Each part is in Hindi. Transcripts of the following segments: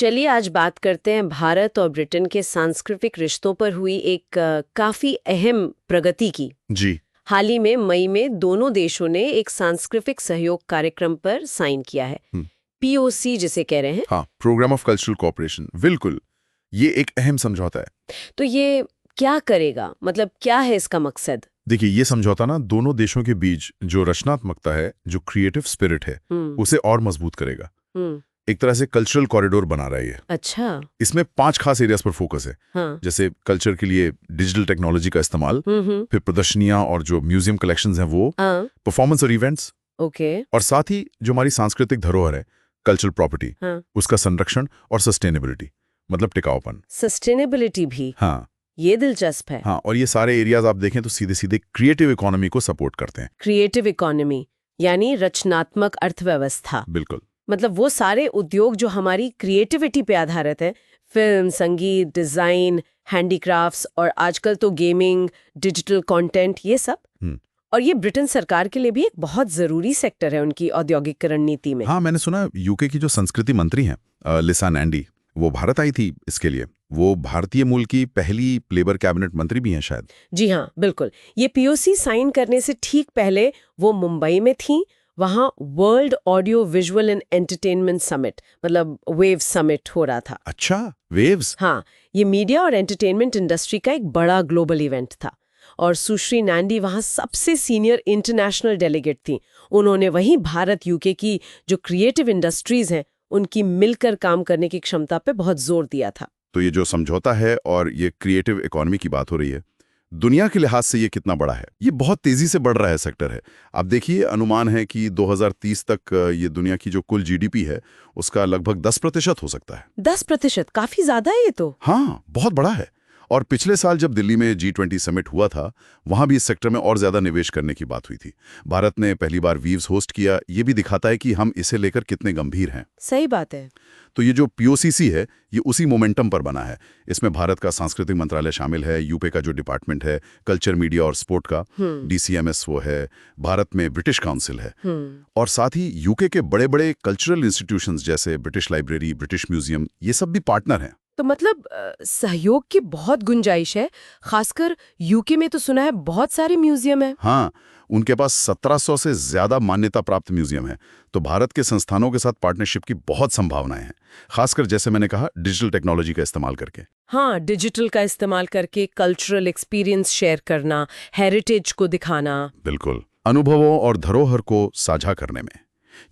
चलिए आज बात करते हैं भारत और ब्रिटेन के सांस्कृतिक रिश्तों पर हुई एक काफी अहम प्रगति की। जी। हाल ही में मई में दोनों देशों ने एक सांस्कृतिक सहयोग कार्यक्रम पर साइन किया है, पीओसी जिसे कह रहे हैं। हाँ, प्रोग्राम ऑफ कल्चरल कोऑपरेशन। बिल्कुल, ये एक अहम समझौता है। तो ये क्या करेगा, मतलब क्या है इसका मकसद? देखिए, ये समझौता ना दोनों देशों के बीच जो रचनात्मकता है, जो क्रिएटिव स्पिरिट है, उसे और मजबूत करेगा। एक तरह से कल्चरल कॉरिडोर बना रहा है ये। अच्छा। इसमें 5 खास एरियाज पर फोकस है। हाँ। जैसे कल्चर के लिए डिजिटल टेक्नोलॉजी का इस्तेमाल, फिर प्रदर्शनियां और जो म्यूजियम कलेक्शंस हैं वो, परफॉर्मेंस और इवेंट्स, ओके, और साथ ही जो हमारी सांस्कृतिक धरोहर है, कल्चरल प्रॉपर्टी, उसका संरक्षण और सस्टेनेबिलिटी, मतलब टिकाऊपन। सस्टेनेबिलिटी भी। हाँ, ये दिलचस्प है। हाँ, और ये सारे एरियाज आप देखें तो सीधे सीधे क्रिएटिव इकोनॉमी को सपोर्ट करते हैं। क्रिएटिव इकोनॉमी यानी रचनात्मक अर्थव्यवस्था। बिल्कुल। मतलब वो सारे उद्योग जो हमारी क्रिएटिविटी पे आधारित है, फिल्म, संगीत, डिजाइन, हैंडीक्राफ्ट्स और आजकल तो गेमिंग, डिजिटल कंटेंट, ये सब। और ये ब्रिटेन सरकार के लिए भी एक बहुत जरूरी सेक्टर है उनकी औद्योगिकरण नीति में। हाँ, मैंने सुना यूके की जो संस्कृति मंत्री हैं लिसा नैंडी, वो भारत आई थी इसके लिए। वो भारतीय मूल की पहली लेबर कैबिनेट मंत्री भी हैं शायद। जी हाँ, बिल्कुल। ये पीओसी साइन करने से ठीक पहले वो मुंबई में थी। वहाँ world audio visual and entertainment summit, मतलब वेव समिट हो रहा था। अच्छा, वेव्स? हाँ, ये मीडिया और एंटरटेनमेंट इंडस्ट्री का एक बड़ा ग्लोबल इवेंट था और सुश्री नैंडी वहाँ सबसे सीनियर इंटरनेशनल डेलीगेट थी। उन्होंने वहीं भारत यूके की जो क्रिएटिव इंडस्ट्रीज हैं उनकी मिलकर काम करने की क्षमता पे बहुत जोर दिया था। तो ये जो समझौता है और ये क्रिएटिव इकोनॉमी की बात हो रही है, दुनिया के लिहाज से ये कितना बड़ा है? ये बहुत तेजी से बढ़ रहा है सेक्टर है। आप देखिए, अनुमान है कि 2030 तक ये दुनिया की जो कुल जीडीपी है उसका लगभग 10% हो सकता है। 10%? काफी ज्यादा है ये तो। हाँ, बहुत बड़ा है। और पिछले साल जब दिल्ली में G20 समिट हुआ था, वहां भी इस सेक्टर में और ज्यादा निवेश करने की बात हुई थी। भारत ने पहली बार वीव्स होस्ट किया। ये भी दिखाता है कि हम इसे लेकर कितने गंभीर हैं। सही बात है। तो ये जो पीओसीसी है, ये उसी मोमेंटम पर बना है। इसमें भारत का सांस्कृतिक मंत्रालय शामिल है, यूपे का जो डिपार्टमेंट है कल्चर, मीडिया और स्पोर्ट का, DCMS वो है, भारत में ब्रिटिश काउंसिल है, और साथ ही यूके के बड़े बड़े कल्चरल इंस्टीट्यूशंस जैसे ब्रिटिश लाइब्रेरी, ब्रिटिश म्यूजियम, ये सब भी पार्टनर हैं। तो मतलब सहयोग की बहुत गुंजाइश है। खासकर यूके में तो सुना है बहुत सारे म्यूजियम है। हाँ, उनके पास 1700 से ज्यादा मान्यता प्राप्त म्यूजियम है। तो भारत के संस्थानों के साथ पार्टनरशिप की बहुत संभावनाएं हैं, खासकर जैसे मैंने कहा डिजिटल टेक्नोलॉजी का इस्तेमाल करके। हाँ, डिजिटल का इस्तेमाल करके कल्चरल एक्सपीरियंस शेयर करना, हेरिटेज को दिखाना। बिल्कुल, अनुभवों और धरोहर को साझा करने में।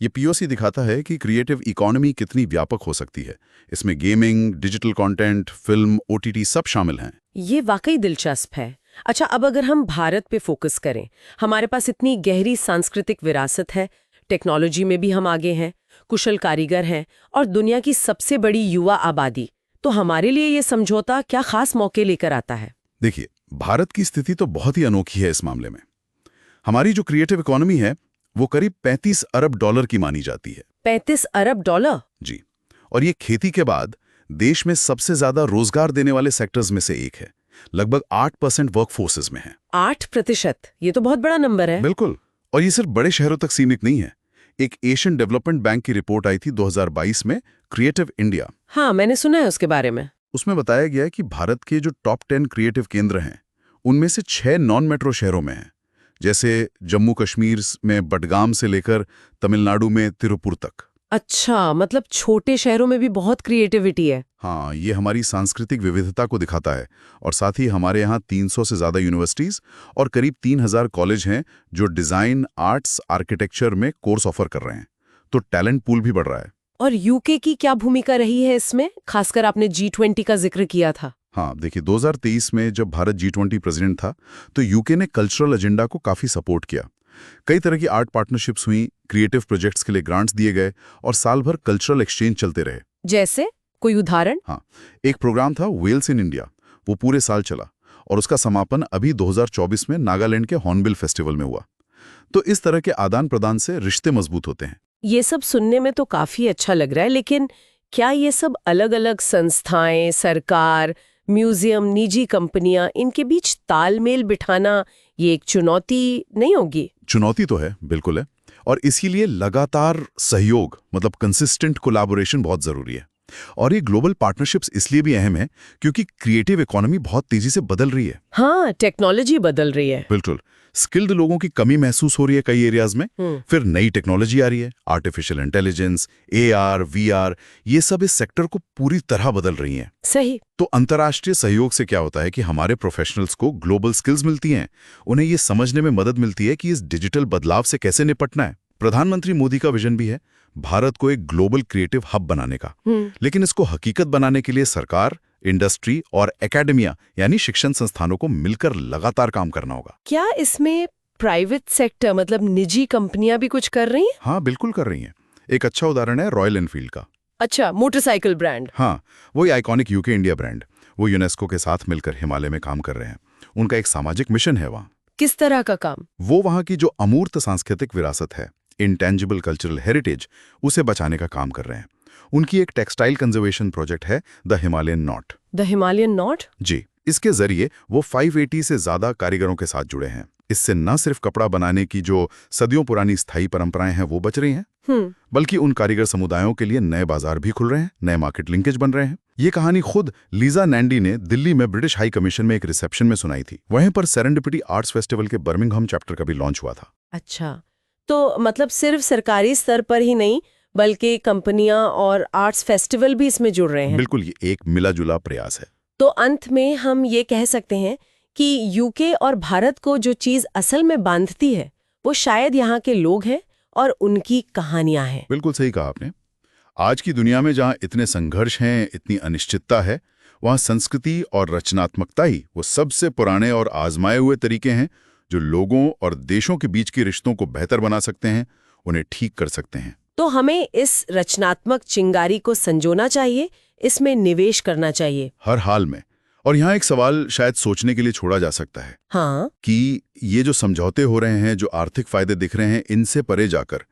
ये पीओसी दिखाता है कि क्रिएटिव इकोनॉमी कितनी व्यापक हो सकती है। इसमें gaming, digital content, film, OTT सब शामिल हैं। ये वाकई दिलचस्प है। अच्छा, अब अगर हम भारत पे फोकस करें, हमारे पास इतनी गहरी सांस्कृतिक विरासत है, टेक्नोलॉजी में भी हम आगे हैं, कुशल कारीगर हैं और दुनिया की सबसे बड़ी युवा आबादी। तो हमारे लिए ये समझौता क्या खास मौके लेकर आता है? देखिए, भारत की स्थिति तो बहुत ही अनोखी है इस मामले में। हमारी जो क्रिएटिव इकोनॉमी है वो करीब $35 अरब की मानी जाती है। $35 अरब? जी, और ये खेती के बाद देश में सबसे ज्यादा रोजगार देने वाले सेक्टर्स में से एक है। लगभग 8% वर्कफोर्सेस में है। 8%? ये तो बहुत बड़ा नंबर है। बिल्कुल, और ये सिर्फ बड़े शहरों तक सीमित नहीं है। एक एशियन डेवलपमेंट बैंक की रिपोर्ट आई थी 2022 में, क्रिएटिव इंडिया। हाँ, मैंने सुना है उसके बारे में। उसमें बताया गया है कि भारत के जो टॉप 10 क्रिएटिव केंद्र हैं उनमें से 6 नॉन मेट्रो शहरों में हैं, जैसे जम्मू कश्मीर में बडगाम से लेकर तमिलनाडु में तिरुपुर तक। अच्छा, मतलब छोटे शहरों में भी बहुत क्रिएटिविटी है। हाँ, ये हमारी सांस्कृतिक विविधता को दिखाता है। और साथ ही हमारे यहाँ 300 से ज्यादा यूनिवर्सिटीज और करीब 3000 कॉलेज हैं जो डिजाइन, आर्ट्स, आर्किटेक्चर में कोर्स ऑफर कर रहे हैं। तो टैलेंट पूल भी बढ़ रहा है। और यूके की क्या भूमिका रही है इसमें? खासकर आपने G20 का जिक्र किया था। हाँ, देखिए, 2023 में जब भारत G20 प्रेसिडेंट था तो यूके ने कल्चरल एजेंडा को काफी सपोर्ट किया। कई तरह की आर्ट पार्टनरशिप्स हुई, क्रिएटिव प्रोजेक्ट्स के लिए ग्रांट्स दिए गए और साल भर कल्चरल एक्सचेंज चलते रहे। जैसे कोई उदाहरण? हाँ, एक प्रोग्राम था वेल्स इन इंडिया, वो पूरे साल चला और उसका समापन अभी 2024 में नागालैंड के हॉर्नबिल फेस्टिवल में हुआ। तो इस तरह के आदान प्रदान से रिश्ते मजबूत होते हैं। ये सब सुनने में तो काफी अच्छा लग रहा है, लेकिन क्या ये सब अलग अलग संस्थाएं, सरकार, म्यूजियम, निजी कंपनियां, इनके बीच तालमेल बिठाना ये एक चुनौती नहीं होगी? चुनौती तो है, बिल्कुल है, और इसीलिए लगातार सहयोग, मतलब कंसिस्टेंट कोलैबोरेशन बहुत जरूरी है। और ये ग्लोबल पार्टनरशिप्स इसलिए भी अहम है क्योंकि क्रिएटिव इकोनॉमी बहुत तेजी से बदल रही है। हाँ, टेक्नोलॉजी बदल रही है। बिल्कुल, स्किल्ड लोगों की कमी महसूस हो रही है कई एरियाज में। फिर नई टेक्नोलॉजी आ रही है, आर्टिफिशियल इंटेलिजेंस, AR, VR, ये सब इस सेक्टर को पूरी तरह बदल रही हैं। सही। तो अंतर्राष्ट्रीय सहयोग से क्या होता है कि हमारे प्रोफेशनल्स को ग्लोबल स्किल्स मिलती हैं, उन्हें ये समझने में मदद मिलती है कि इस डिजिटल बदलाव से कैसे निपटना है। प्रधानमंत्री मोदी का विजन भी है भारत को एक ग्लोबल क्रिएटिव हब बनाने का, लेकिन इसको हकीकत बनाने के लिए सरकार, इंडस्ट्री और एकेडमिया यानी शिक्षण संस्थानों को मिलकर लगातार काम करना होगा। क्या इसमें प्राइवेट सेक्टर मतलब निजी कंपनियां भी कुछ कर रही हैं? हाँ, बिल्कुल कर रही हैं। एक अच्छा उदाहरण है रॉयल एनफील्ड का। अच्छा, मोटरसाइकिल ब्रांड। हाँ, वही आइकॉनिक यूके इंडिया ब्रांड, वो यूनेस्को के साथ मिलकर हिमालय में काम कर रहे हैं। उनका एक सामाजिक मिशन है वहाँ। किस तरह का काम? वो वहाँ की जो अमूर्त सांस्कृतिक विरासत है, इंटेंजिबल कल्चरल हेरिटेज, उसे बचाने का काम कर रहे हैं। उनकी एक टेक्सटाइल कंजर्वेशन प्रोजेक्ट है the Himalayan knot. The Himalayan knot? जी, इसके जरिए वो 580 से ज्यादा कारीगरों के साथ जुड़े हैं। इससे न सिर्फ कपड़ा बनाने की जो सदियों पुरानी स्थायी परंपराएं हैं वो बच रही हैं, बल्कि उन कारीगर समुदायों के लिए नए बाजार भी खुल रहे हैं, नए मार्केट लिंकेज बन रहे हैं। ये कहानी खुद लीजा नैंडी ने दिल्ली में ब्रिटिश हाई कमीशन में एक रिसेप्शन में सुनाई थी। वहीं पर सेरेंडिपिटी आर्ट्स फेस्टिवल के बर्मिंघम चैप्टर का भी लॉन्च हुआ था। अच्छा, तो मतलब सिर्फ सरकारी स्तर पर ही नहीं बल्कि कंपनियां और आर्ट्स फेस्टिवल भी इसमें जुड़ रहे हैं। बिल्कुल, ये एक मिला जुला प्रयास है। तो अंत में हम ये कह सकते हैं कि यूके और भारत को जो चीज असल में बांधती है वो शायद यहाँ के लोग हैं और उनकी कहानियां हैं। बिल्कुल सही कहा आपने। आज की दुनिया में जहाँ इतने संघर्ष हैं, इतनी अनिश्चितता है, वहाँ संस्कृति और रचनात्मकता ही वो सबसे पुराने और आजमाए हुए तरीके हैं जो लोगों और देशों के बीच के रिश्तों को बेहतर बना सकते हैं, उन्हें ठीक कर सकते हैं। तो हमें इस रचनात्मक चिंगारी को संजोना चाहिए, इसमें निवेश करना चाहिए हर हाल में। और यहाँ एक सवाल शायद सोचने के लिए छोड़ा जा सकता है, हाँ, कि ये जो समझौते हो रहे हैं, जो आर्थिक फायदे दिख रहे हैं, इनसे परे जाकर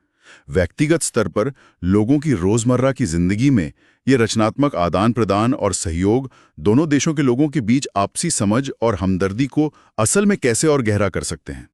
व्यक्तिगत स्तर पर लोगों की रोजमर्रा की जिंदगी में ये रचनात्मक आदान प्रदान और सहयोग दोनों देशों के लोगों के बीच आपसी समझ और हमदर्दी को असल में कैसे और गहरा कर सकते हैं।